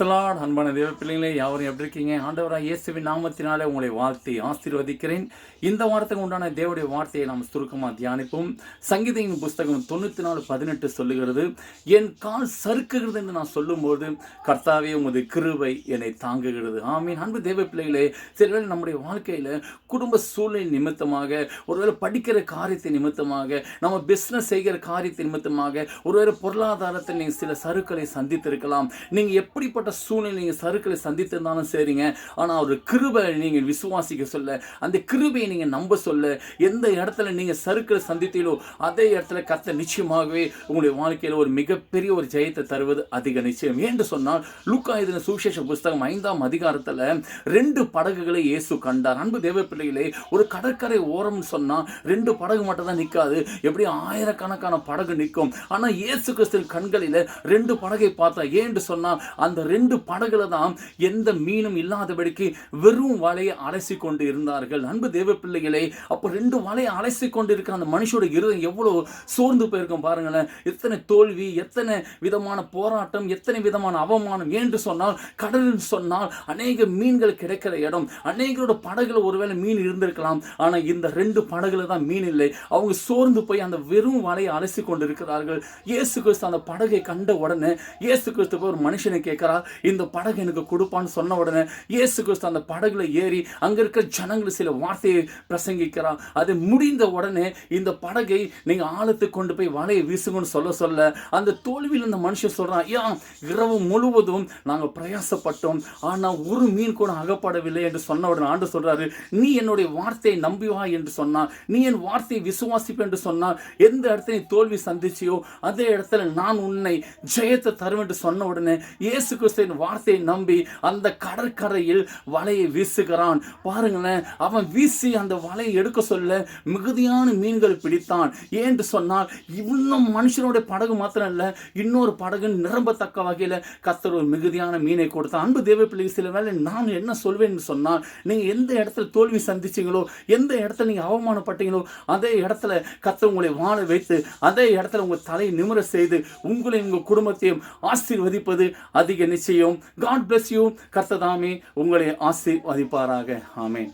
அன்பான தேவ பிள்ளைங்களே, யாவரும் எப்படி இருக்கீங்க? ஆண்டவராக இயேசுவின் நாமத்தினாலே உங்களை வாழ்த்தி ஆசீர்வதிக்கிறேன். இந்த வாரத்துக்கு உண்டான தேவனுடைய வார்த்தையை நாம் சுருக்கமாக தியானிப்போம். சங்கீதத்தின் புஸ்தகம் 94:18 சொல்லுகிறது, என் கால் சறுக்குகிறது என்று நான் சொல்லும்போது கர்த்தாவே உமது கிருபை என்னை தாங்குகிறது. ஆமீன். அன்பு தேவ பிள்ளைகளே, சில நம்முடைய வாழ்க்கையில் குடும்ப சூழ்நிலை நிமித்தமாக, ஒருவேளை படிக்கிற காரியத்தை நிமித்தமாக, நம்ம பிஸ்னஸ் செய்கிற காரியத்தை நிமித்தமாக, ஒருவேளை பொருளாதாரத்தில் நீங்கள் சில சறுக்களை சந்தித்திருக்கலாம். நீங்கள் எப்படிப்பட்ட சூழ்நிலை நீங்கள் சறுக்களை சந்தித்திருந்தாலும் சரிங்க, ஆனால் ஒரு கிருபை நீங்கள் விசுவாசிக்க சொல்ல, அந்த கிருபையை நீங்கள் நம்ப சொல்ல, எந்த இடத்துல நீங்கள் சறுக்களை சந்தித்தீங்களோ அதே இடத்துல கர்த்தர் நிச்சயமாகவே உங்களுடைய வாழ்க்கையில் ஒரு மிகப்பெரிய ஒரு ஜெயத்தை தருவது அதிக நிச்சயம். என்று சொன்னால் லூக்கா எழுதின சுவிசேஷ புஸ்தகம் 5ஆம் அதிகாரத்தில் 2 படகுகளை இயேசு கண்டார். அன்பு தேவ பிள்ளைகளே, ஒரு கடற்கரை ஓரம்னு சொன்னால் 2 படகு மட்டும் தான் நிற்காது, எப்படி ஆயிரக்கணக்கான படகு நிற்கும். ஆனால் இயேசு கிறிஸ்துவின் கண்களில் 2 படகை பார்த்தா, ஏன்னு சொன்னால் அந்த 2 படகுல தான் எந்த மீனும் இல்லாதபடிக்கு வெறும் வலையை அலசி கொண்டு இருந்தார்கள். அன்பு தேவ பிள்ளைகளே, அப்போ 2 வலையை அலசி கொண்டு இருக்கிற அந்த மனுஷோட இருதயம் எவ்வளவு சோர்ந்து போயிருக்கும் பாருங்களேன். எத்தனை தோல்வி, எத்தனை விதமான போராட்டம், எத்தனை விதமான அவமானம். என்று சொன்னால் கடல் சொன்னால் அநேக மீன்கள் கிடைக்கிற இடம், அநேகரோட படகுல ஒருவேளை மீன் இருந்திருக்கலாம், ஆனால் இந்த 2 படகுல தான் மீன் இல்லை. அவங்க சோர்ந்து போய் அந்த வெறும் வலையை அலசி கொண்டு இருக்கிறார்கள். இயேசு கிறிஸ்து அந்த படகை கண்ட உடனே இயேசு கிறிஸ்து ஒரு மனுஷனை கேட்கிறார், இந்த படகு எனக்கு கொடுப்பான்னு சொன்ன உடனே இயேசு கிறிஸ்து அந்த படகுல ஏறி அங்க இருக்கிற ஜனங்கள் சில வார்த்தையை பிரசங்கிக்கிறார். அது முடிந்த உடனே இந்த படகை நீங்க ஆழத்துக்கு கொண்டு போய் வலையை வீசுங்கன்னு சொல்ல அந்த தோல்வியில் இந்த மனுஷன் சொல்றான், ஏன் இரவு முழுவதும் நாங்கள் பிரயாசப்பட்டோம், ஆனா ஒரு மீன் கூட அகப்படவில்லை என்று சொன்ன உடனே ஆண்டு சொல்றாரு, நீ என்னுடைய வார்த்தையை நம்பிவா என்று சொன்னார், நீ என் வார்த்தையை விசுவாசிப்பு என்று சொன்னார், எந்த இடத்துல நீ தோல்வி சந்திச்சியோ அதே இடத்துல நான் உன்னை ஜெயத்தை தரும் என்று சொன்ன உடனே இயேசு கிறிஸ்துவின் வார்த்தையை நம்பி அந்த கடற்கரையில் வலையை வீசுகிறான். பாருங்களேன், அவன் வீசி அந்த வலையை எடுக்க சொல்ல மிகுதியான மீன்கள் பிடித்தான். ஏன்னு சொன்னால் இன்னும் மனுஷனுடைய படகு மாத்திரம் இல்ல, இன்னொரு படகு நிரம்பத்தக்க வகையில் கர்த்தர் ஒரு மிகுதியான மீனை கொடுத்தான். அன்பு தேவ பிள்ளைகள், சில வேளை நான் என்ன சொல்வேன்னு சொன்னால், நீங்க எந்த இடத்துல தோல்வி சந்திச்சீங்களோ, எந்த இடத்துல நீங்க அவமானப்பட்டீங்களோ அதே இடத்துல கர்த்தர் உங்களை வாழ வைத்து, அதே இடத்துல உங்க தலையை நிமிர செய்து உங்களை உங்க குடும்பத்தையும் ஆசீர்வதிப்பது அதிக நிச்சயம். God bless you. கர்த்தர் தாமே உங்களை ஆசீர்வதிப்பாராக. ஆமென்.